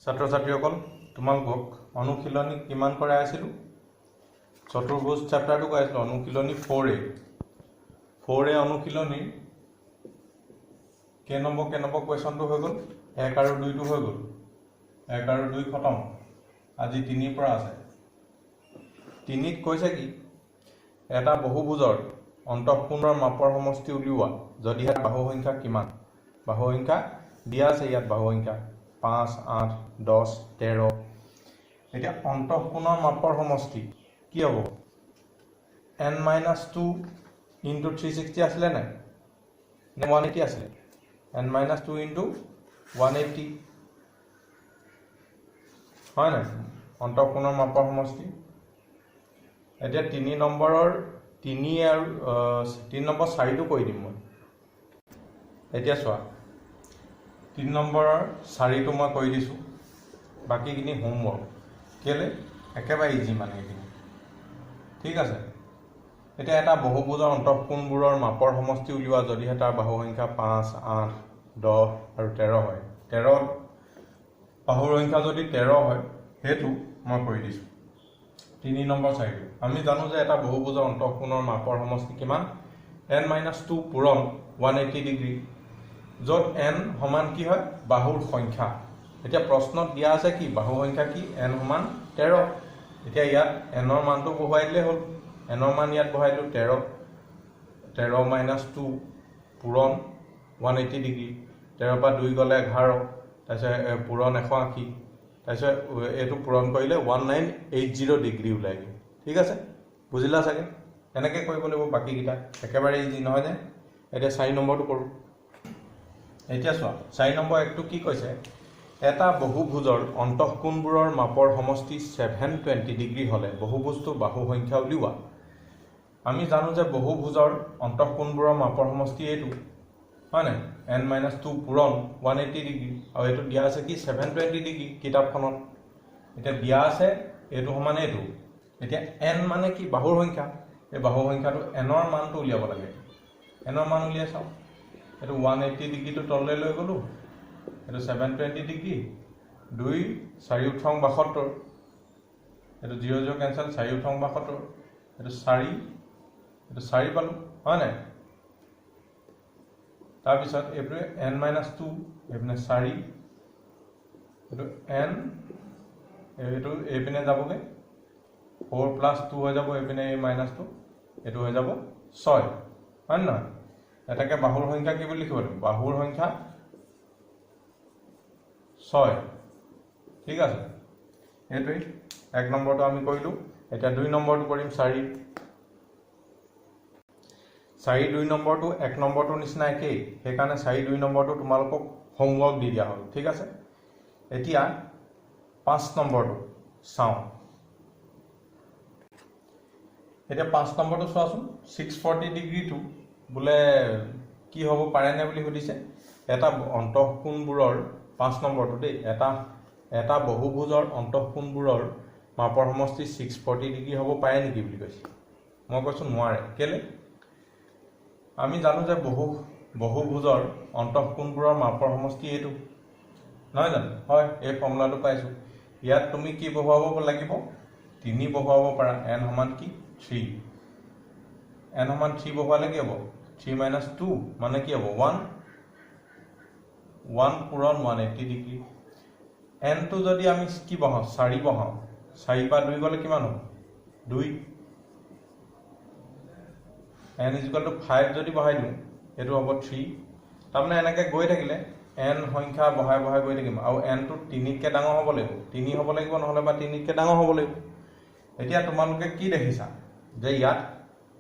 ছাত্ৰ ছাত্ৰীসকল তোমালোকক অনুশীলনী কিমান কৰাই আছিলোঁ চতুৰ্ভুজ চেপ্টাৰটো কৈ আছিলোঁ অনুশীলনী 4A অনুশীলনীৰ কেই নম্বৰ কুৱেশ্যনটো হৈ গ'ল 1 আৰু 2টো হৈ গ'ল 1 আৰু 2 খতম আজি 3 পৰা আছে 3ত কৈছে কি এটা বহুভুজৰ অন্তঃকোণৰ মাপৰ সমষ্টি উলিওৱা যদিহে বাহু সংখ্যা কিমান বাহু সংখ্যা দিয়া আছে ইয়াত বাহু সংখ্যা 5 8 10 13 এতিয়া অন্তঃকোণৰ মাপৰ সমষ্টি কি হ'ব n-2 into 360 আছিলে নে 180 আছিলে n-2 into 180 হয় না অন্তঃকোণৰ মাপৰ সমষ্টি এতিয়া 3 নম্বৰৰ 3 আৰু 3 নম্বৰ 4টো কৈ দিম মই এতিয়া চোৱা 3 নম্বৰৰ 4টো মই কৈ দিছোঁ বাকিখিনি হোমৱৰ্ক কেলে একেবাৰে ইজি মানে এইখিনি ঠিক আছে এতিয়া এটা বহুভুজৰ অন্তঃকোণবোৰৰ মাপৰ সমষ্টি উলিওৱা যদিহে তাৰ বাহু সংখ্যা 5 8 10 আৰু 13 হয় 13 বাহুৰ সংখ্যা যদি 13 হয় সেইটো মই কৈ দিছোঁ 3 নম্বৰ 4টো আমি জানো যে এটা বহুভুজৰ অন্তঃকোণৰ মাপৰ সমষ্টি কিমান n-2 পূৰণ 180 ডিগ্ৰী য'ত n সমান কি হয় বাহুৰ সংখ্যা এতিয়া প্ৰশ্নত দিয়া আছে কি বাহু সংখ্যা কি n সমান 13 এতিয়া ইয়াত n ৰ মানটো বহাই দিলে হ'ল n ৰ মান ইয়াত বহাই দিলোঁ 13 - 2 পূৰণ 180 ডিগ্ৰী 13 পৰা 2 গ'লে 11 তাৰপিছত পূৰণ 180 তাৰপিছত এইটো পূৰণ কৰিলে 1980 ডিগ্ৰী ওলাই গ'ল ঠিক আছে বুজিলা চাগে এনেকৈ কৰিব লাগিব বাকীকেইটা একেবাৰে ইজি নহয় যে এতিয়া 4 নম্বৰটো কৰোঁ এতিয়া চোৱা 4 নম্বৰ একটো কি কৈছে এটা বহুভুজৰ অন্তঃকোণবোৰৰ মাপৰ সমষ্টি 720 ডিগ্ৰী হ'লে বহুভুজটোৰ বাহু সংখ্যা উলিওৱা আমি জানো যে বহুভুজৰ অন্তঃকোণবোৰৰ মাপৰ সমষ্টি এইটো হয় নাই n-2 পূৰণ 180 ডিগ্ৰী আৰু এইটো দিয়া আছে কি 720 ডিগ্ৰী কিতাপখনত এতিয়া দিয়া আছে এইটো সমান এইটো এতিয়া n মানে কি বাহুৰ সংখ্যা এই বাহুৰ সংখ্যাটো n ৰ মানটো উলিয়াব লাগে n ৰ মান উলিয়াই চাওঁ এইটো 180 ডিগ্ৰীটো তললৈ লৈ গ'লোঁ এইটো 720 ডিগ্ৰী 2 4 উঠং 72 এইটো 0 0 কেঞ্চেল 4 উঠং 72 এইটো 4 পালোঁ হয় নাই তাৰপিছত এইটো n-2 এইপিনে 4 এইটো n এইটো এইপিনে যাবগৈ 4 + 2 হৈ যাব এইপিনে এই মাইনাছটো এইটো হৈ যাব 6 হয় নহয় এটাকে বাহুৰ সংখ্যা কি বুলি লিখিব লাগিব বাহুৰ সংখ্যা 6 ঠিক আছে এইটোৱেই 1 নম্বৰটো আমি কৰিলোঁ এতিয়া 2 নম্বৰটো কৰিম 4 2 নম্বৰটো 1 নম্বৰটোৰ নিচিনা একেই সেইকাৰণে 4 2 নম্বৰটো তোমালোকক হোমৱৰ্ক দি দিয়া হ'ল ঠিক আছে এতিয়া 5 নম্বৰটো চাওঁ এতিয়া 5 নম্বৰটো চোৱাচোন 640 ডিগ্ৰীটো বোলে কি হ'ব পাৰেনে বুলি সুধিছে এটা অন্তঃকোণবোৰৰ 5 নম্বৰটো দেই এটা বহুভুজৰ অন্তঃকোণবোৰৰ মাপৰ সমষ্টি 640 ডিগ্ৰী হ'ব পাৰে নেকি বুলি কৈছে মই কৈছোঁ নোৱাৰে কেলে আমি জানো যে বহুভুজৰ অন্তঃকোণবোৰৰ মাপৰ সমষ্টি এইটো নহয় জানো হয় এই ফৰ্মুলাটো পাইছোঁ ইয়াত তুমি কি বহুৱাব লাগিব 3 বহুৱাব পাৰা n সমান কি 3 n সমান 3 বহুৱালে কি হ'ব 3 - 2 মানে কি হ'ব 1 পূৰণ 180 ডিগ্ৰী n টো যদি আমি কি বহাওঁ 4 বহাওঁ 4 পৰা 2 গ'লে কিমান হ'ব 2 n = 5 যদি বহাই দিওঁ এইটো হ'ব 3 তাৰমানে এনেকৈ গৈ থাকিলে n সংখ্যা বহাই গৈ থাকিম আৰু n টো 3তকৈ ডাঙৰ হ'ব লাগিব 3 হ'ব লাগিব নহ'লে বা 3তকৈ ডাঙৰ হ'ব লাগিব এতিয়া তোমালোকে কি দেখিছা যে ইয়াত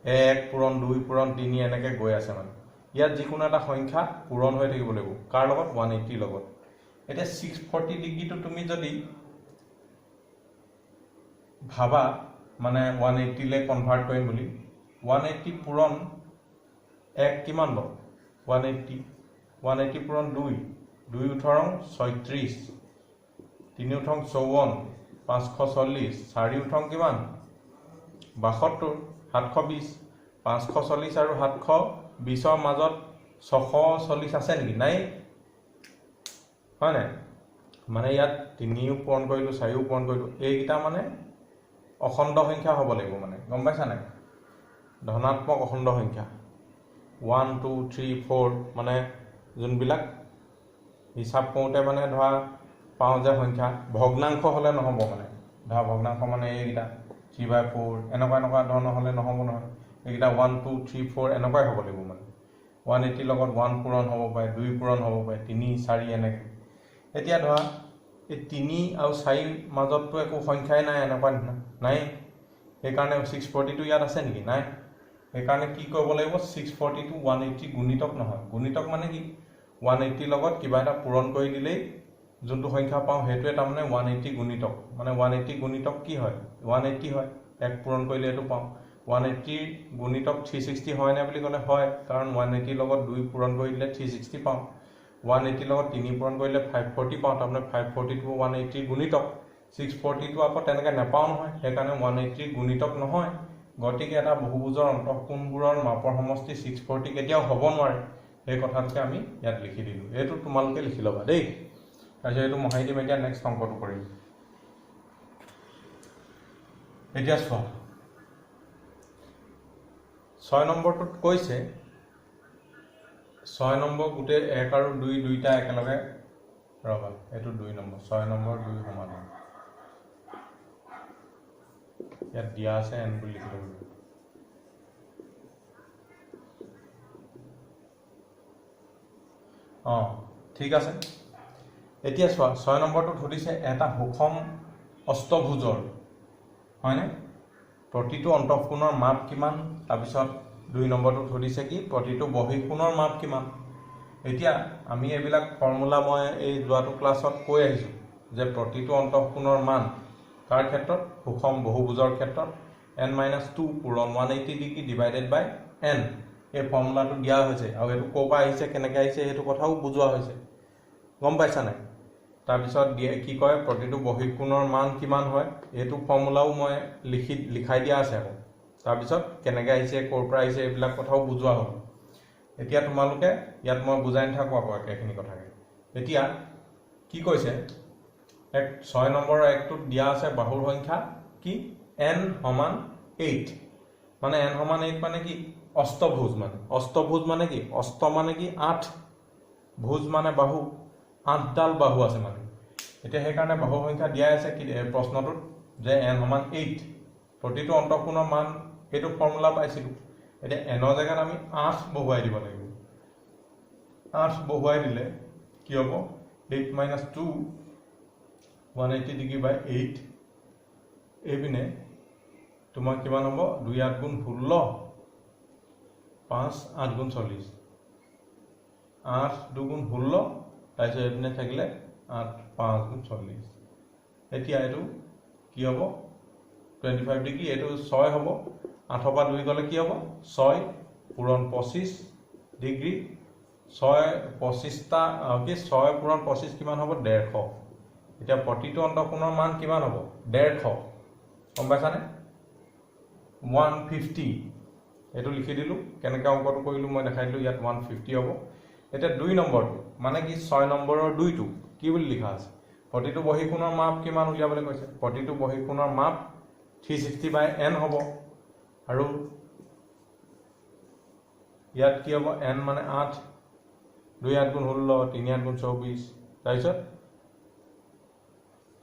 1 পূৰণ 2 পূৰণ 3 এনেকৈ গৈ আছে মানে ইয়াত যিকোনো এটা সংখ্যা পূৰণ হৈ থাকিব লাগিব কাৰ লগত 180 লগত এতিয়া 640 ডিগ্ৰীটো তুমি যদি ভাবা মানে 180 লৈ কনভাৰ্ট কৰিম বুলি 180 পূৰণ 1 কিমান ল'ব 180 পূৰণ 2 উঠৰং 36 3 উঠৰং 54 540 4 উঠৰং কিমান 72 720 540 আৰু 720ৰ মাজত 640 আছে নেকি নাই হয় নাই মানে ইয়াত 3ও পূৰণ কৰিলোঁ 4ও পূৰণ কৰিলোঁ এইকেইটা মানে অখণ্ড সংখ্যা হ'ব লাগিব মানে গম পাইছা নাই ধনাত্মক অখণ্ড সংখ্যা 1 2 3 4 মানে যোনবিলাক হিচাপ কৰোঁতে মানে ধৰা পাওঁ যে সংখ্যা ভগ্নাংশ হ'লে নহ'ব মানে ধৰা ভগ্নাংশ মানে এইকেইটা 3/4 এনেকুৱা ধৰণৰ হ'লে নহ'ব নহয় এইকেইটা 1 2 3 4 এনেকুৱাই হ'ব লাগিব মানে 180 লগত 1 পূৰণ হ'ব পাৰে 2 পূৰণ হ'ব পাৰে 3 4 এনেকৈ এতিয়া ধৰা এই 3 আৰু 4 মাজততো একো সংখ্যাই নাই এনেকুৱা নাই সেইকাৰণে 642 ইয়াত আছে নেকি নাই সেইকাৰণে কি কৰিব লাগিব 642 180 গুণিতক নহয় গুণিতক মানে কি 180 লগত কিবা এটা পূৰণ কৰি দিলেই যোনটো সংখ্যা পাওঁ সেইটোৱে তাৰমানে 180 গুণিতক মানে 180 গুণিতক কি হয় 180 হয় এক পূৰণ কৰিলে এইটো পাওঁ 180 গুণিতক 360 হয় নে বুলি ক'লে হয় কাৰণ 180 লগত 2 পূৰণ কৰি দিলে 360 পাওঁ 180 লগত 3 পূৰণ কৰিলে 540 পাওঁ তাৰমানে 540 180 গুণিতক 640 আকৌ তেনেকৈ নাপাওঁ নহয় সেইকাৰণে 180 গুণিতক নহয় গতিকে এটা বহুভুজৰ অন্তঃকোণবোৰৰ মাপৰ সমষ্টি 640 কেতিয়াও হ'ব নোৱাৰে সেই কথাটোকে আমি ইয়াত লিখি দিলোঁ এইটো তোমালোকে লিখি ল'বা দেই তাৰপিছত এইটো মহাই দিম এতিয়া নেক্সট অংকটো কৰিম এতিয়া চোৱা 6 নম্বৰটোত কৈছে 6 নম্বৰ গোটেই 1 আৰু 2 দুইটা একেলগে ৰবা এইটো 2 নম্বৰ 6 নম্বৰ 2 সমাধান ইয়াত দিয়া আছে n বুলি লিখি ল'ব ঠিক আছে এতিয়া চোৱা 6 নম্বৰটোত সুধিছে এটা সুষম অষ্টভুজৰ হয়নে প্ৰতিটো অন্তঃকোণৰ মাপ কিমান তাৰপিছত 2 নম্বৰটোত সুধিছে কি প্ৰতিটো বহিঃকোণৰ মাপ কিমান এতিয়া আমি এইবিলাক ফৰ্মুলা মই এই যোৱাটো ক্লাছত কৈ আহিছোঁ যে প্ৰতিটো অন্তঃকোণৰ মান কাৰ ক্ষেত্ৰত সুষম বহুভুজৰ ক্ষেত্ৰত n-2 পূৰণ 180 ডিগ্ৰী ডিভাইডেড বাই n এই ফৰ্মুলাটো দিয়া হৈছে আৰু এইটো ক'ৰ পৰা আহিছে কেনেকৈ আহিছে সেইটো কথাও বুজোৱা হৈছে গম পাইছা নাই তাৰপিছত কি কয় প্ৰতিটো বহিঃকোণৰ মান কিমান হয় এইটো ফৰ্মুলাও মই লিখাই দিয়া আছে আকৌ তাৰপিছত কেনেকৈ আহিছে ক'ৰ পৰা আহিছে এইবিলাক কথাও বুজোৱা হ'ল এতিয়া তোমালোকে ইয়াত মই বুজাই নাথাকোঁ আকৌ একেখিনি কথাকে এতিয়া কি কৈছে 6 নম্বৰৰ একটোত দিয়া আছে বাহুৰ সংখ্যা কি n = 8 মানে n = 8 মানে কি অষ্টভুজ মানে কি অষ্ট মানে কি 8 ভুজ মানে বাহু 8ডাল বাহু আছে মানে এতিয়া সেইকাৰণে বাহুৰ সংখ্যা দিয়া আছে কি প্ৰশ্নটোত যে n = 8 প্ৰতিটো অন্তঃকোণৰ মান এইটো ফৰ্মুলা পাইছিলোঁ এতিয়া n ৰ জেগাত আমি 8 বহুৱাই দিব লাগিব 8 বহুৱাই দিলে কি হ'ব 8 - 2 180 ডিগ্ৰী বাই 8 এইপিনে তোমাৰ কিমান হ'ব 2 8 গুণ 16 5 8 গুণ 40 8 2 গুণ 16 তাৰপিছত এইপিনে থাকিলে 8 5 গুণ 40 এতিয়া এইটো কি হ'ব 25 ডিগ্ৰী এইটো 6 হ'ব 8 পৰা 2 গ'লে কি হ'ব 6 পূৰণ 25 ডিগ্ৰী 6 25টা কি 6 পূৰণ 25 কিমান হ'ব 150 এতিয়া প্ৰতিটো অন্তঃকোণৰ মান কিমান হ'ব 150 গম পাইছানে 150 এইটো লিখি দিলোঁ কেনেকৈ অংকটো কৰিলোঁ মই দেখাই দিলোঁ ইয়াত 150 হ'ব এতিয়া 2 নম্বৰটো মানে কি 6 নম্বৰৰ 2টো কি বুলি লিখা আছে প্ৰতিটো বহিঃকোণৰ মাপ কিমান উলিয়াবলৈ কৈছে প্ৰতিটো বহিঃকোণৰ মাপ 360/n হ'ব আৰু ইয়াত কি হ'ব n মানে 8 2 8 গুণ 16 3 8 গুণ 24 তাৰপিছত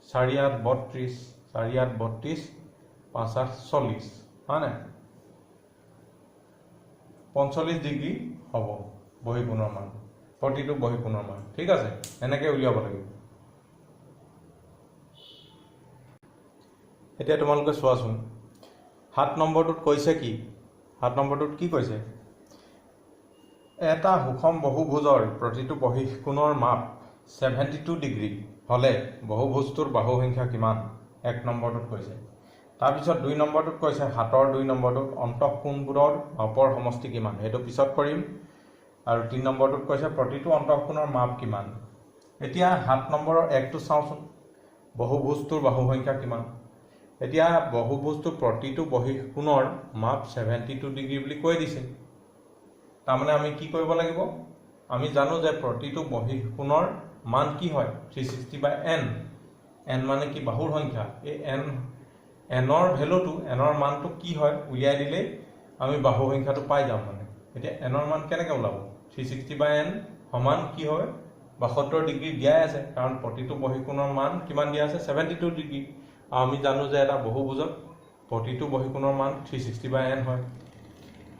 4 8 32 4 8 32 5 8 40 হয় নাই 45 ডিগ্ৰী হ'ব বহিঃকোণৰ মান প্ৰতিটো বহিঃকোণৰ মান ঠিক আছে এনেকৈ উলিয়াব লাগিব এতিয়া তোমালোকে চোৱাচোন 7 নম্বৰটোত কৈছে কি 7 নম্বৰটোত কি কৈছে এটা সুষম বহুভুজৰ প্ৰতিটো বহিঃকোণৰ মাপ 72 ডিগ্ৰী হ'লে বহুভুজটোৰ বাহু সংখ্যা কিমান 1 নম্বৰটোত কৈছে তাৰপিছত 2 নম্বৰটোত কৈছে 7ৰ 2 নম্বৰটোত অন্তঃকোণবোৰৰ মাপৰ সমষ্টি কিমান সেইটো পিছত কৰিম আৰু 3 নম্বৰটোত কৈছে প্ৰতিটো অন্তঃকোণৰ মাপ কিমান এতিয়া 7 নম্বৰৰ 1টো চাওঁচোন বহুভুজটোৰ বাহু সংখ্যা কিমান এতিয়া বহুভুজটোৰ প্ৰতিটো বহিঃকোণৰ মাপ 72 ডিগ্ৰী বুলি কৈ দিছে তাৰমানে আমি কি কৰিব লাগিব আমি জানো যে প্ৰতিটো বহিঃকোণৰ মান কি হয় 360/n n মানে কি বাহুৰ সংখ্যা এই nৰ ভ্যালুটো nৰ মানটো কি হয় উলিয়াই দিলে আমি বাহুৰ সংখ্যাটো পাই যাম মানে এতিয়া nৰ মান কেনেকৈ ওলাব 360/n সমান কি হয় 72 ডিগ্ৰী দিয়াই আছে কাৰণ প্ৰতিটো বহিকোণৰ মান কিমান দিয়া আছে 72 ডিগ্ৰী আমি জানো যে এটা বহুভুজত প্ৰতিটো বহিকোণৰ মান 360/n হয়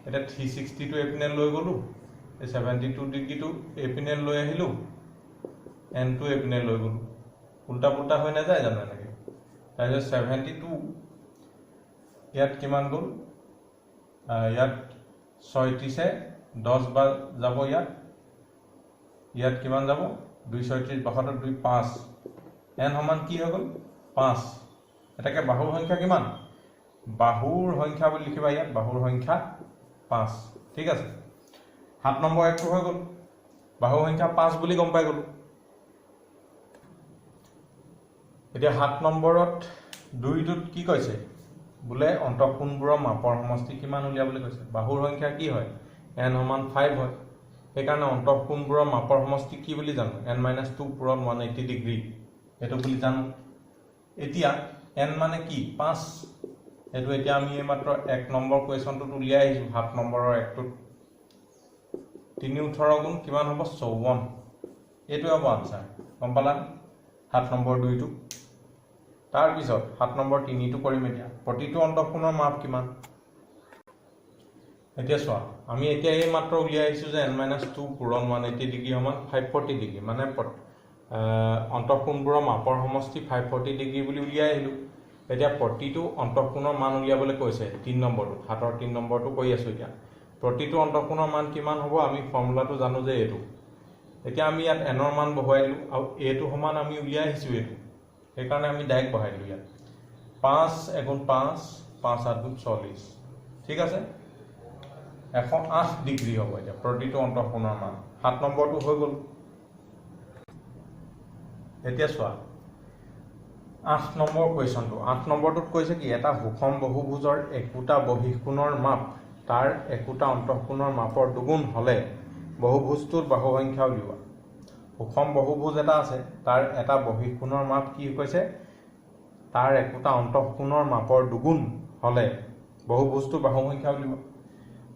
এটা 360 টো এপিনে লৈ গলো এই 72 ডিগ্ৰীটো এপিনে লৈ আহিলো n টো এপিনে লৈ গলো উল্টা পুল্টা হৈ না যায় জানো এনেকৈ তাৰপিছত 72 ইয়াত কিমান গল ইয়াত 36 10 বাৰ যাব ইয়াত কিমান যাব 236 72 5 n সমান কি হৈ গল 5 এটাকে বাহুৰ সংখ্যা কিমান বাহুৰ সংখ্যা বুলি লিখিবা ইয়াত বাহুৰ সংখ্যা 5 ঠিক আছে 7 নম্বৰ একটো হৈ গল বাহুৰ সংখ্যা 5 বুলি গম পাই গলো এতিয়া 7 নম্বৰত 2টোত কি কৈছে বুলে অন্তঃকোণবোৰৰ মাপৰ সমষ্টি কিমান উলিয়াবলৈ কৈছে বাহুৰ সংখ্যা কি হয় n সমান 5 হয় সেইকাৰণে অন্তঃকোণবোৰৰ মাপৰ সমষ্টি কি বুলি জানো n-2 পূৰণ 180 ডিগ্ৰী এটো বুলি জানো এতিয়া n মানে কি 5 এটো এতিয়া আমি মাত্ৰ 1 নম্বৰ কোৱেশ্যনটো উলিয়াই আহিছো 7 নম্বৰৰ একটো 3 18 গুণ কিমান হ'ব 54 এটো হ'ব আনসাৰ গম পালা 7 নম্বৰ 2টো তাৰ পিছত 7 নম্বৰ 3টো কৰিম এতিয়া প্ৰতিটো অন্তঃকোণৰ মাপ কিমান এতিয়া চোৱা আমি এতিয়া এই মাত্ৰ উলিয়াই আহিছো যে n-2 পূৰণ 180 ডিগ্ৰী সমান 540 ডিগ্ৰী মানে অন্তঃকোণবোৰৰ মাপৰ সমষ্টি 540 ডিগ্ৰী বুলি উলিয়াই আহিলো এতিয়া প্ৰতিটো অন্তঃকোণৰ মান উলিয়াবলৈ কৈছে 3 নম্বৰটো 7ৰ 3 নম্বৰটো কৈ আছো এতিয়া প্ৰতিটো অন্তঃকোণৰ মান কিমান হ'ব আমি ফৰ্মুলাটো জানো যে এটো এতিয়া আমি ইয়াত n ৰ মান বহাই দিলো আৰু এটো সমান আমি উলিয়াই আহিছো এটো সেইকাৰণে আমি ডাইৰেক্ট বহাই দিলো ইয়াত 5 × 5 5 × 8 = 40 ঠিক আছে 108 ডিগ্ৰী হ'ব এতিয়া প্ৰতিটো অন্তঃকোণৰ মান 7 নম্বৰটো হৈ গল এতিয়া চোৱা 8 নম্বৰ কোৱেশ্যনটো 8 নম্বৰটোত কৈছে কি এটা সুষম বহুভুজৰ একোটা বহিঃকোণৰ মাপ তাৰ একোটা অন্তঃকোণৰ মাপৰ দুগুণ হলে বহুভুজটোৰ বাহু সংখ্যা উলিওৱা সুষম বহুভুজ এটা আছে তাৰ এটা বহিঃকোণৰ মাপ কি কৈছে তাৰ একোটা অন্তঃকোণৰ মাপৰ দুগুণ হলে বহুভুজটোৰ বাহু সংখ্যা উলিওৱা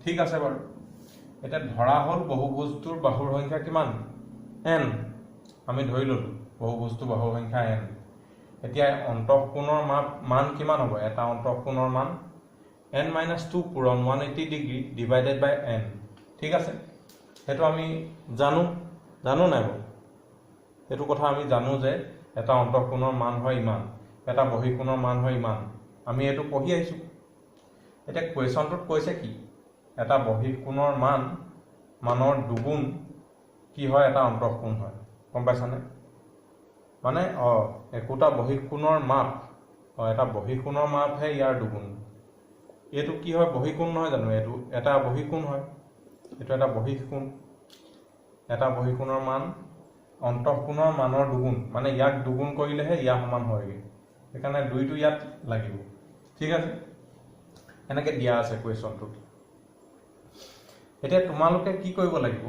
ঠিক আছে বাৰু এটা ধৰা হল বহুভুজটোৰ বাহুৰ সংখ্যা কিমান n আমি ধৰি ললো বহুভুজটোৰ বাহুৰ সংখ্যা n এতিয়া অন্তঃকোণৰ মান কিমান হ'ব এটা অন্তঃকোণৰ মান n-2 পূৰণ 180 ডিগ্ৰী ডিভাইডেড বাই n ঠিক আছে হেতু আমি জানো নাই এটো কথা আমি জানো যে এটা অন্তঃকোণৰ মান হয় ইমান এটা বহিঃকোণৰ মান হয় ইমান আমি এটো পঢ়ি আইছো এটা কোৱেশ্যনটোত কৈছে কি এটা বহিঃকোণৰ মানৰ দুগুণ কি হয় এটা অন্তঃকোণ হয় গম পাইছানে মানে একোটা বহিঃকোণৰ মাপ এটা বহিঃকোণৰ মাপ হে ইয়াৰ দুগুণ এটো কি হয় বহিঃকোণ নহয় জানো এটো এটা বহিঃকোণ হয় এটো এটা বহিঃকোণ এটা বহিঃকোণৰ মান অন্তঃকোণৰ মানৰ দুগুণ মানে ইয়াক দুগুণ কৰিলেহে ইয়া সমান হয়গে সেইকাৰণে দুইটো ইয়াত লাগিব ঠিক আছে এনেকে দিয়া আছে কোৱেশ্যনটোত এতিয়া তোমালোকে কি কৰিব লাগিব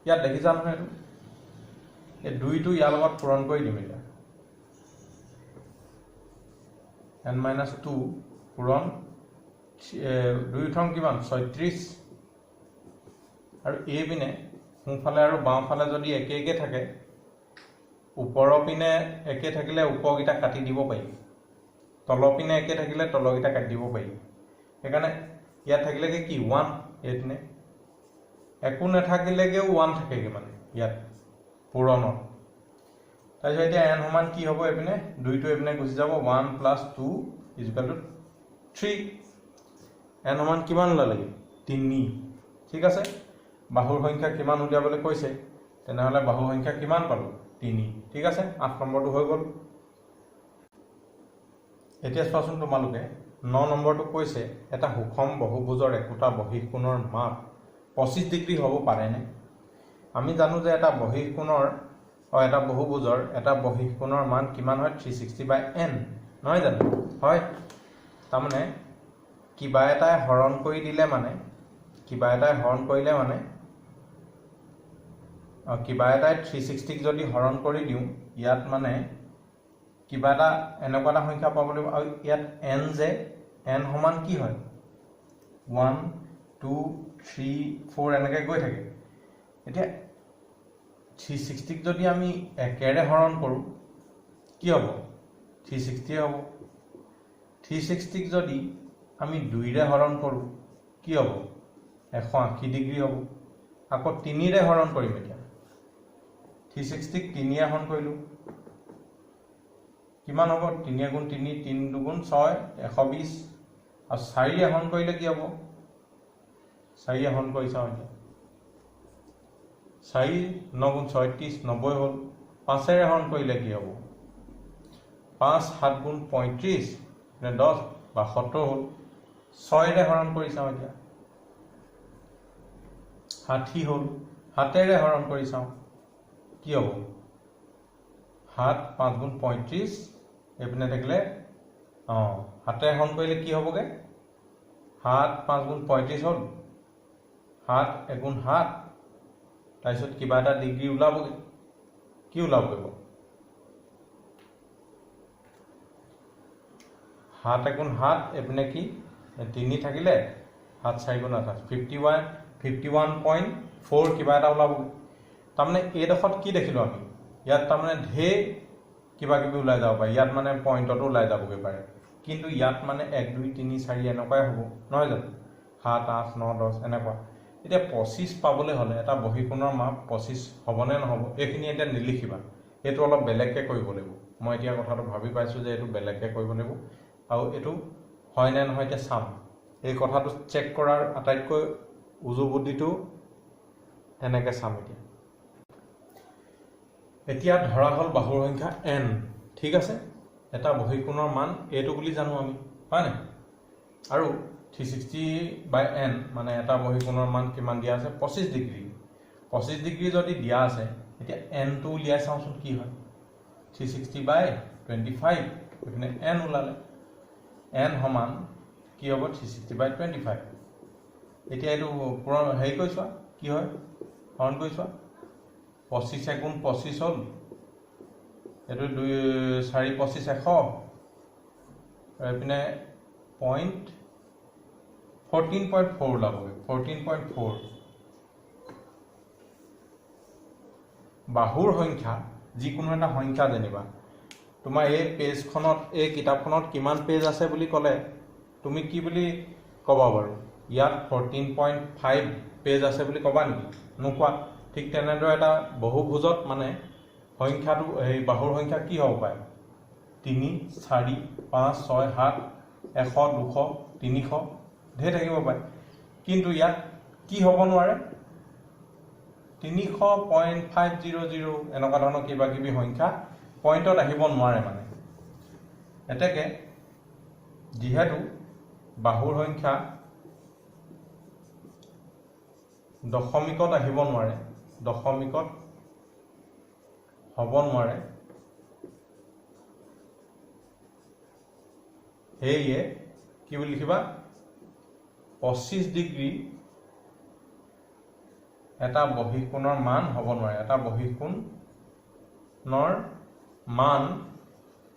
ইয়াত দেখিছা নহয় এটো এই দুইটো ইয়াৰ লগত পূৰণ কৰি দিম এতিয়া n-2 পূৰণ 2 থং কিমান 36 আৰু এই পিনে সোঁফালে আৰু বাওঁফালে যদি একে থাকে ওপৰৰ পিনে একে থাকিলে ওপৰগিটা কাটি দিব পাৰি তলৰ পিনে একে থাকিলে তলগিটা কাটি দিব পাৰি সেইকাৰণে ইয়াত থাকিলে কি 1 এপিনে একো নাথাকিলেগেও 1 থাকেগে মানে ইয়াত পূৰণৰ তাৰপিছত এতিয়া n সমান কি হ'ব এপিনে 2 টো এপিনে গুচি যাব 1 + 2 = 3 n সমান কিমান ওলালে 3 ঠিক আছে বাহুৰ সংখ্যা কিমান উলিয়াবলৈ কৈছে তেনেহলে বাহুৰ সংখ্যা কিমান পালো 3 ঠিক আছে 8 নম্বৰটো হৈ গল এতিয়া চোৱাচোন তোমালোকে 9 নম্বৰটো কৈছে এটা সুষম বহুভুজৰ একোটা বহিঃকোণৰ মাপ 25 ডিগ্ৰী হ'ব পাৰে নে আমি জানো যে এটা বহিঃকোণৰ এটা বহুভুজৰ এটা বহিঃকোণৰ মান কিমান হয় 360/n নহয় জানো হয় তাৰ মানে কিবা এটা হৰণ কৰি দিলে মানে কিবা এটাই 360 যদি হৰণ কৰি দিওঁ ইয়াত মানে কিবা এটা এনেকুৱা এটা সংখ্যা পাব লাগিব আৰু ইয়াত n যে n সমান কি হয় 1 2 3 4 এনেকৈ গৈ থাকে এতিয়া 360 যদি আমি একেৰে হৰণ কৰোঁ কি হ'ব 360 হ'ব 360 যদি আমি 2ৰে হৰণ কৰোঁ কি হ'ব 180 ডিগ্ৰী হ'ব আকৌ 3ৰে হৰণ কৰিম এতিয়া 360 3ৰে হৰণ কৰিলোঁ কিমান হ'ব 3 গুণ 3 3 দুগুণ 6 120 আৰু 4ৰে হৰণ কৰিলে কি হ'ব 4ৰে হৰণ কৰি চাওঁ এতিয়া 4 9 গুণ 36 90 হ'ল 5ৰে হৰণ কৰিলে কি হ'ব 5 7 গুণ 35 10 72 হ'ল 6ৰে হৰণ কৰি চাওঁ এতিয়া 60 হ'ল 7ৰে হৰণ কৰি চাওঁ কি হ'ব 7 5 গুণ 35 এইপিনে থাকিলে 7ৰে হৰণ কৰিলে কি হ'বগে 7 5 গুণ 35 হ'ল 7 1 গুণ 7 তাৰপিছত কিবা এটা ডিগ্ৰী ওলাবগে কি ওলাবগে 7 1 গুণ 7 এইপিনে কি 3 থাকিলে 7 4 গুণ 28 51.4 কিবা এটা ওলাবগে তাৰমানে এইডোখৰত কি দেখিলোঁ আমি ইয়াত তাৰমানে ঢেৰ কিবা কিবি ওলাই যাব পাৰে ইয়াত মানে পইণ্টতো ওলাই যাবগৈ পাৰে কিন্তু ইয়াত মানে 1 2 3 4 এনেকুৱাই হ'ব নহয় জানো 7 8 9 10 এনেকুৱা এতিয়া 25 পাবলৈ হ'লে এটা বহীখনৰ মাপ 25 হ'বনে নহ'ব এইখিনি এতিয়া নিলিখিবা এইটো অলপ বেলেগকৈ কৰিব লাগিব মই এতিয়া কথাটো ভাবি পাইছোঁ যে এইটো বেলেগকৈ কৰিব লাগিব আৰু এইটো হয় নে নহয় এতিয়া চাম এই কথাটো চেক কৰাৰ আটাইতকৈ উজু বুদ্ধিটো এনেকৈ চাম এতিয়া ধৰা হ'ল বাহুৰ সংখ্যা n ঠিক আছে এটা বহীখনৰ মান এইটো বুলি জানো আমি হয় নাই আৰু 360/n মানে এটা বহীখনৰ মান কিমান দিয়া আছে 25 ডিগ্ৰী 25 ডিগ্ৰী যদি দিয়া আছে এতিয়া n টো উলিয়াই চাওঁচোন কি হয় 360/25 এইপিনে n ওলালে n সমান কি হ'ব 360/25 এতিয়া এইটো পুৰা হেৰি কৰি চোৱা কি হয় হৰণ কৰি চোৱা 25 গুণ 25 হ'ল এইটো 2 4 25 100 এইপিনে 14.4 ওলাবগৈ 14.4 বাহুৰ সংখ্যা যিকোনো এটা সংখ্যা যেনিবা তোমাৰ এই পেজখনত এই কিতাপখনত কিমান পেজ আছে বুলি ক'লে তুমি কি বুলি ক'বা বাৰু ইয়াত 14.5 পেজ আছে বুলি ক'বা নেকি নোকোৱা ঠিক তেনেদৰে এটা বহুভুজত মানে সংখ্যাটো এই বাহুৰ সংখ্যা কি হ'ব পাৰে 3 4 5 6 7 100 200 300 ঢেৰ থাকিব পাৰে কিন্তু ইয়াত কি হ'ব নোৱাৰে 300.500 এনেকুৱা ধৰণৰ কিবা কিবি সংখ্যা পইণ্টত আহিব নোৱাৰে মানে এতেকে যিহেতু বাহুৰ সংখ্যা দশমিকত আহিব নোৱাৰে দশমিকত হ'ব নোৱাৰে সেয়ে কি বুলি লিখিবা 25 ডিগ্ৰী এটা বহীকোণৰ মান হ'ব নোৱাৰে এটা বহীকোণৰ মান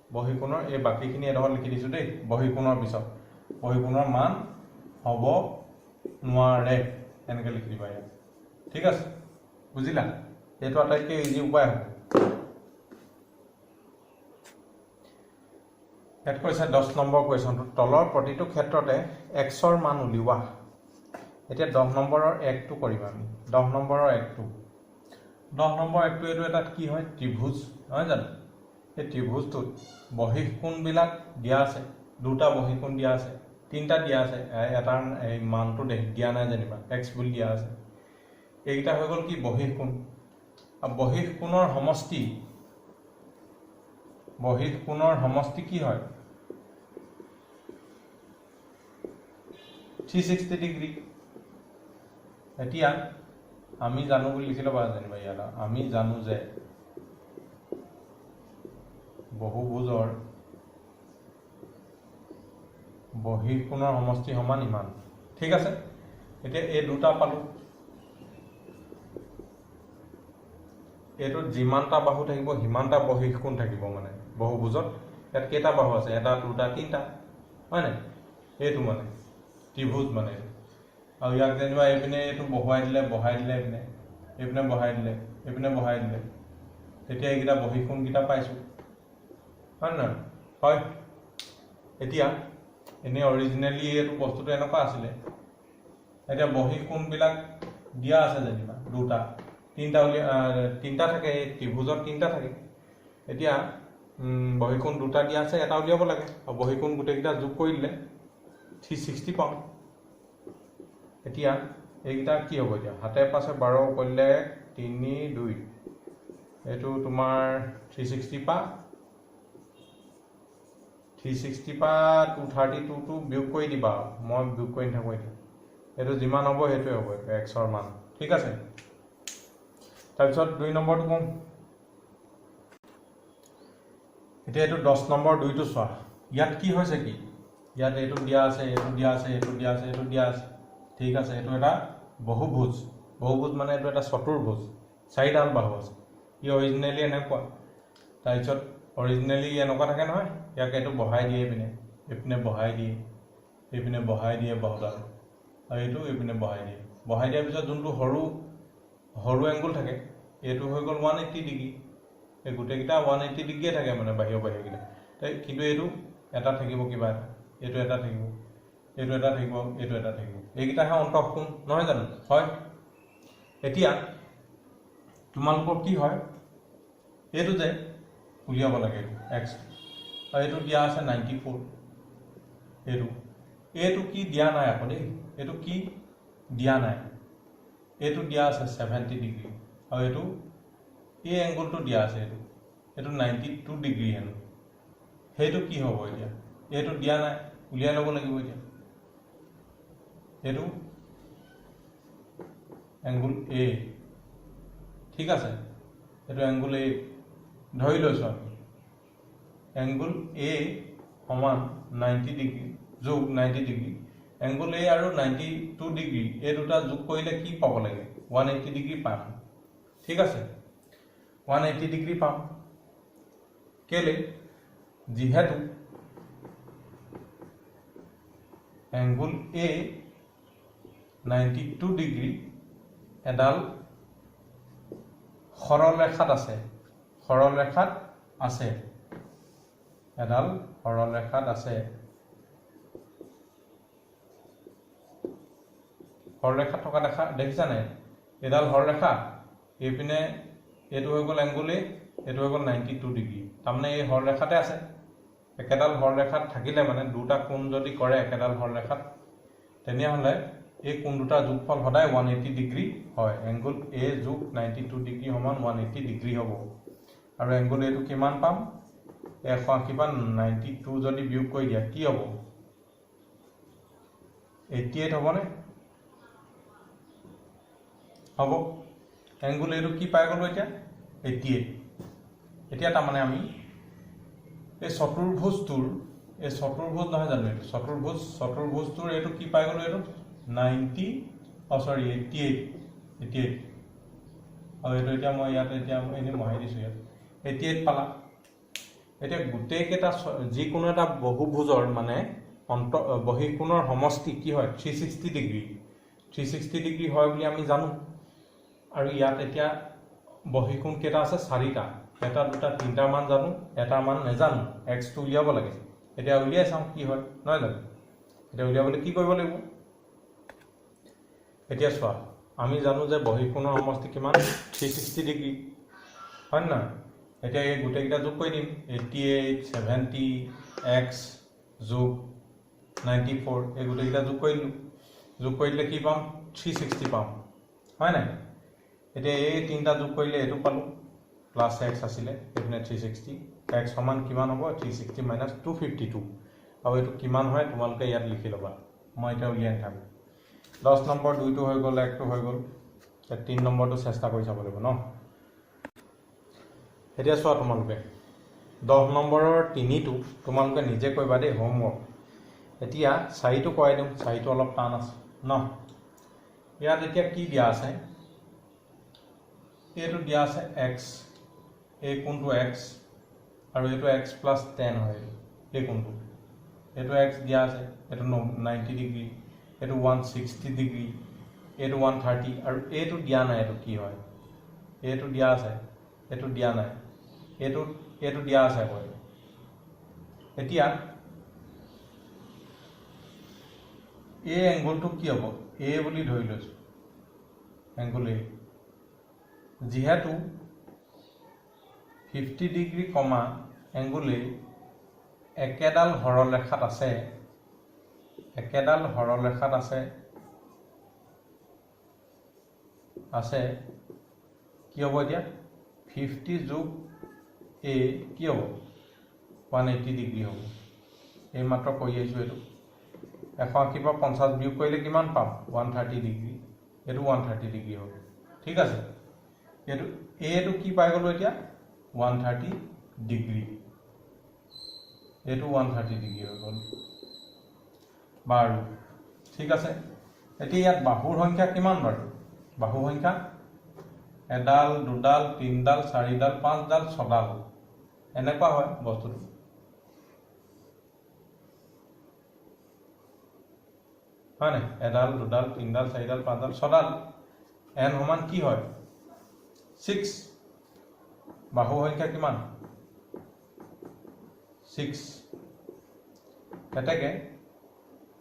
বহীকোণৰ এই বাকীখিনি এডোখৰ লিখি দিছোঁ দেই বহীকোণৰ পিছত বহীকোণৰ মান হ'ব নোৱাৰে এনেকৈ লিখি দিবা ইয়াত ঠিক আছে বুজিলা এইটো আটাইতকৈ ইজি উপায় হ'ব ইয়াত কৈছে 10 নম্বৰ কুৱেশ্যনটো তলৰ প্ৰতিটো ক্ষেত্ৰতে xৰ মান উলিওৱা এতিয়া 10 নম্বৰৰ 1টো কৰিম আমি 10 নম্বৰৰ 1টো 10 নম্বৰ 1টো এইটো এটা কি হয় ত্ৰিভুজ নহয় জানো এই ত্ৰিভুজটোত বহীকোণবিলাক দিয়া আছে দুটা বহীকোণ দিয়া আছে তিনিটা দিয়া আছে এটাৰ এই মানটো দিয়া নাই যেনিবা x বুলি দিয়া আছে এইকেইটা হৈ গ'ল কি বহীকোণ আৰু বহীকোণৰ সমষ্টি কি হয় 360 ডিগ্ৰী এতিয়া আমি জানো বুলি লিখি ল'বা যেনিবা ইয়াত আমি জানো যে বহুভুজৰ বহীকোণৰ সমষ্টি সমান ইমান ঠিক আছে এতিয়া এই দুটা পালো এইটোত যিমানটা বাহু থাকিব সিমানটা বহিঃকোণ থাকিব মানে বহুভুজত ইয়াত কেইটা বাহু আছে এটা দুটা তিনিটা হয় নাই এইটো মানে ত্ৰিভুজ মানে আৰু ইয়াক যেনিবা এইপিনে এইটো বহাই দিলে এইপিনে বহাই দিলে তেতিয়া এইকেইটা বহিঃকোণকেইটা পাইছোঁ হয় নহয় হয় এতিয়া এনেই অৰিজিনেলি এইটো বস্তুটো এনেকুৱা আছিলে এতিয়া বহিঃকোণবিলাক দিয়া আছে যেনিবা দুটা তিনিটা থাকে এই ত্ৰিভুজত তিনিটা থাকে এতিয়া বহিঃকোণ দুটা দিয়া আছে এটা উলিয়াব লাগে আৰু বহিঃকোণ গোটেইকেইটা যোগ কৰি দিলে 360 পাওঁ এতিয়া এইকেইটা কি হ'ব এতিয়া হাতে পাছে 12 কৰিলে 3 2 এইটো তোমাৰ 360 পা 232 টো বিয়োগ কৰি দিবা মই বিয়োগ কৰি নাথাকোঁ এতিয়া এইটো যিমান হ'ব সেইটোৱে হ'ব এক্সৰ মান ঠিক আছে তাৰপিছত 2 নম্বৰটো কম এতিয়া এইটো 10 নম্বৰ 2টো চোৱা ইয়াত কি হৈছে কি ইয়াত এইটো দিয়া আছে ঠিক আছে এইটো এটা বহুভুজ মানে এইটো এটা চতুৰ্ভুজ চাৰিডাল বাহু আছে ই অৰিজিনেলি এনেকুৱা তাৰপিছত অৰিজিনেলি এনেকুৱা থাকে নহয় ইয়াক এইটো বহাই দিয়ে এইপিনে বহাই দিয়ে বাহুডাল আৰু এইটো এইপিনে বহাই দিয়াৰ পিছত যোনটো সৰু এংগুল থাকে এইটো হৈ গ'ল 180 ডিগ্ৰী এই গোটেইকেইটা 180 ডিগ্ৰীয়ে থাকে মানে বাহিৰকেইটা কিন্তু এইটো এটা থাকিব কিবা এটা এইটো এটা থাকিব এইকেইটাহে অন্তঃকোণ নহয় জানো হয় এতিয়া তোমালোকৰ কি হয় এইটো যে উলিয়াব লাগে এক্স আৰু এইটো দিয়া আছে 94 এইটো কি দিয়া নাই আকৌ দেই এইটো কি দিয়া নাই এইটো দিয়া আছে 70 ডিগ্ৰী আৰু এইটো এই এংগুলটো দিয়া আছে এইটো 92 ডিগ্ৰী হেনো সেইটো কি হ'ব এতিয়া এইটো দিয়া নাই উলিয়াই ল'ব লাগিব এতিয়া এইটো এংগুল এ ঠিক আছে এইটো এংগুল এ ধৰি লৈছোঁ আমি এংগুল এ সমান 90 ডিগ্ৰী যোগ 90 ডিগ্ৰী এংগুল এ আৰু 92 ডিগ্ৰী এই দুটা যোগ কৰিলে কি পাব লাগে 180 ডিগ্ৰী পাম ঠিক আছে 180 ডিগ্ৰী পাম কেলে যিহেতু এংগুল এ 92 ডিগ্ৰী এডাল সৰলৰেখাত আছে সৰলৰেখাত থকা দেখিছা নাই এডাল সৰলৰেখা এইপিনে এইটো হৈ গ'ল এংগুল এ এইটো হৈ গ'ল 92 ডিগ্ৰী তাৰমানে এই সৰলৰেখাতে আছে একেডাল সৰলৰেখাত থাকিলে মানে দুটা কোণ যদি কৰে একেডাল সৰলৰেখাত তেনেহ'লে এই কোণ দুটা যোগফল সদায় 180 ডিগ্ৰী হয় এংগুল এ যোগ 92 ডিগ্ৰী সমান 180 ডিগ্ৰী হ'ব আৰু এংগুল এটো কিমান পাম 180 পা 92 যদি বিয়োগ কৰি দিয়া কি হ'ব 88 হ'বনে হ'ব এংগুল এটো কি পাই গ'লো এতিয়া 88 এতিয়া তাৰমানে আমি এই চতুৰ্ভুজটোৰ নহয় জানো এইটো চতুৰ্ভুজটোৰ এইটো কি পাই গ'লো এইটো 88 আৰু এইটো এতিয়া মই ইয়াত এতিয়া এনেই মহাই দিছোঁ ইয়াত 88 পালা এতিয়া গোটেইকেইটা যিকোনো এটা বহুভুজৰ মানে বহিঃকোণৰ সমষ্টি কি হয় 360 ডিগ্ৰী হয় বুলি আমি জানো আৰু ইয়াত এতিয়া বহিঃকোণ কেইটা আছে 4টা এটা দুটা তিনিটা মান জানো এটা মান নেজানো এক্সটো উলিয়াব লাগে এতিয়া উলিয়াই চাওঁ কি হয় নহয় জানো এতিয়া উলিয়াবলৈ কি কৰিব লাগিব এতিয়া চোৱা আমি জানো যে বহিঃকোণৰ সমষ্টি কিমান 360 ডিগ্ৰী হয় না এতিয়া এই গোটেইকেইটা যোগ কৰি দিম 88 70 x যোগ 94 এই গোটেইকেইটা যোগ কৰিলে কি পাম 360 পাম হয় নাই এতিয়া এই তিনিটা যোগ কৰিলে এইটো পালোঁ প্লাছ x আছিলে এইপিনে 360 x সমান কিমান হ'ব 360 মাইনাছ 252 আৰু এইটো কিমান হয় তোমালোকে ইয়াত লিখি ল'বা মই এতিয়া উলিয়াই নাথাকোঁ 10 নম্বৰ 2টো হৈ গ'ল 1টো হৈ গ'ল 3 নম্বৰটো চেষ্টা কৰি চাব লাগিব ন এতিয়া চোৱা তোমালোকে 10 নম্বৰৰ 3টো তোমালোকে নিজে কৰিবা দেই হোমৱৰ্ক এতিয়া 4টো কৰাই দিওঁ 4টো অলপ টান আছে ন ইয়াত এতিয়া কি দিয়া আছে এইটো দিয়া আছে এক্স, এই কোণটো এক্স আৰু এইটো এক্স প্লাছ 10 হয় এই কোণটো, এইটো এক্স দিয়া আছে, এইটো 90 ডিগ্ৰী, এইটো 160 ডিগ্ৰী, এইটো 130 আৰু এইটো দিয়া নাই, এইটো কি হয়, এইটো দিয়া আছে, এইটো দিয়া নাই, এইটো দিয়া আছে আকৌ। এতিয়া এই এংগলটো কি হ'ব, এ বুলি ধৰি লৈছোঁ, এংগল এ, যিহেতু 50 ডিগ্ৰী কমা এংগল এ একেডাল সৰলৰেখাত আছে, একেডাল সৰলৰেখাত আছে কি হ'ব এতিয়া 50 যোগ এ কি হ'ব 180 ডিগ্ৰী হ'ব। এই মাত্ৰ কৈ আহিছোঁ, এইটো 180 পৰা 50 বিয়োগ কৰিলে কিমান পাম 130 ডিগ্ৰী, এইটো 130 ডিগ্ৰী হ'ব। ঠিক আছে, এইটো কি পাই গ'লোঁ এতিয়া 130 ডিগ্ৰী, এইটো 130 ডিগ্ৰী হৈ গ'ল বাৰু। ঠিক আছে, এতিয়া ইয়াত বাহুৰ সংখ্যা কিমান বাৰু, বাহু সংখ্যা এডাল, দুডাল, তিনিডাল, চাৰিডাল, পাঁচডাল, ছডাল, এনেকুৱা হয় বস্তুটো। হয় নাই, এডাল, দুডাল, তিনিডাল, চাৰিডাল, পাঁচডাল, ছডাল, এন সমান কি হয় 6, বাহু সংখ্যা কিমান 6, এতেকে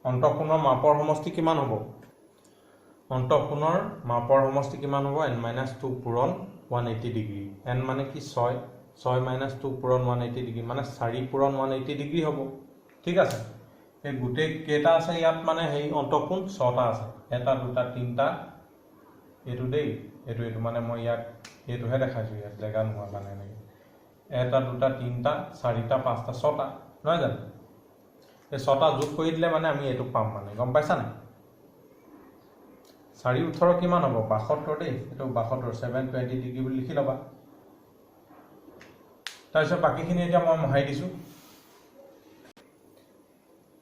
অন্তঃকোণৰ মাপৰ সমষ্টি কিমান হ'ব, অন্তঃকোণৰ মাপৰ সমষ্টি কিমান হ'ব n-2 পূৰণ 180 ডিগ্ৰী, n মানে কি 6 - 2 পূৰণ 180 ডিগ্ৰী মানে 4 পূৰণ 180 ডিগ্ৰী হ'ব। ঠিক আছে, এই গোটেই কেইটা আছে ইয়াত মানে সেই অন্তঃকোণ 6টা আছে, 1, 2, 3টা, এইটো দেই, এইটো মানে মই ইয়াত এইটোহে দেখাইছোঁ, ইয়াত জেগা নোহোৱাৰ কাৰণে এনেকৈ 1, 2, 3টা, 4টা, 5টা, 6টা, নহয় জানো, এই 6টা যোগ কৰি দিলে মানে আমি এইটো পাম, মানে গম পাইছা নাই। 4 × 18 কিমান হ'ব 72 দেই, এইটো 72 720 ডিগ্ৰী বুলি লিখি ল'বা। তাৰপিছত বাকীখিনি এতিয়া মই মহাই দিছোঁ।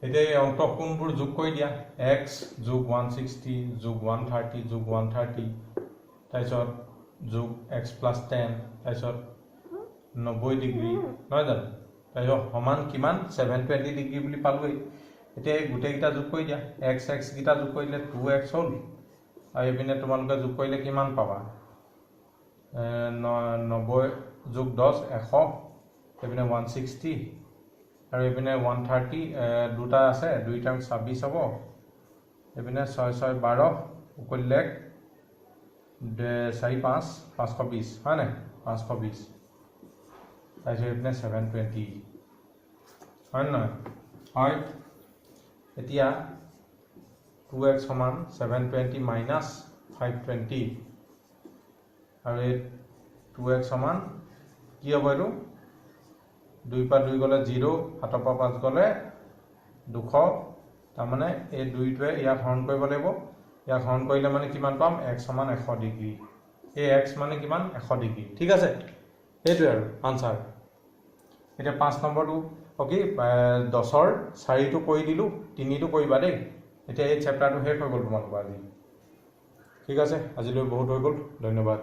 এতিয়া এই অন্তঃকোণবোৰ যোগ কৰি দিয়া, এক্স যোগ 160 যোগ 130 যোগ 130, তাৰপিছত যোগ এক্স প্লাছ 10, তাৰপিছত 90 ডিগ্ৰী, নহয় জানো, তাৰপিছত সমান কিমান 720 ডিগ্ৰী বুলি পালোঁৱেই। এতিয়া এই গোটেইকেইটা যোগ কৰি দিয়া, এক্স কেইটা যোগ কৰি দিলে 2x হ'ল, আৰু এইপিনে তোমালোকে যোগ কৰিলে কিমান পাবা 90 যোগ 10 100, এইপিনে 160 আৰু এইপিনে 130, দুটা আছে, 2 × 26 হ'ব, এইপিনে 6 × 6 12, উকলিলে 4 × 5 520, হয় নাই 520, তাৰপিছত এইপিনে 720, হয় নহয়, হয়। এতিয়া 2x সমান 720 মাইনাছ 520, আৰু এই 2x সমান কি হ'ব, এইটো 2 পৰা 2 গ'লে 0, 7 পৰা 5 গ'লে 200, তাৰমানে এই 2টোৱে ইয়াক হৰণ কৰিব লাগিব, ইয়াক হৰণ কৰিলে মানে কিমান পাম x সমান 100 ডিগ্ৰী, এই x মানে কিমান 100 ডিগ্ৰী। ঠিক আছে, সেইটোৱে আৰু আনচাৰ। এতিয়া 5 নম্বৰটো কি 10ৰ 4টো কৰি দিলোঁ, 3টো কৰিবা দেই। এতিয়া এই চেপ্টাৰটো শেষ হৈ গ'ল তোমালোকৰ আজি। ঠিক আছে, আজিলৈ বহুত হৈ গ'ল, ধন্যবাদ।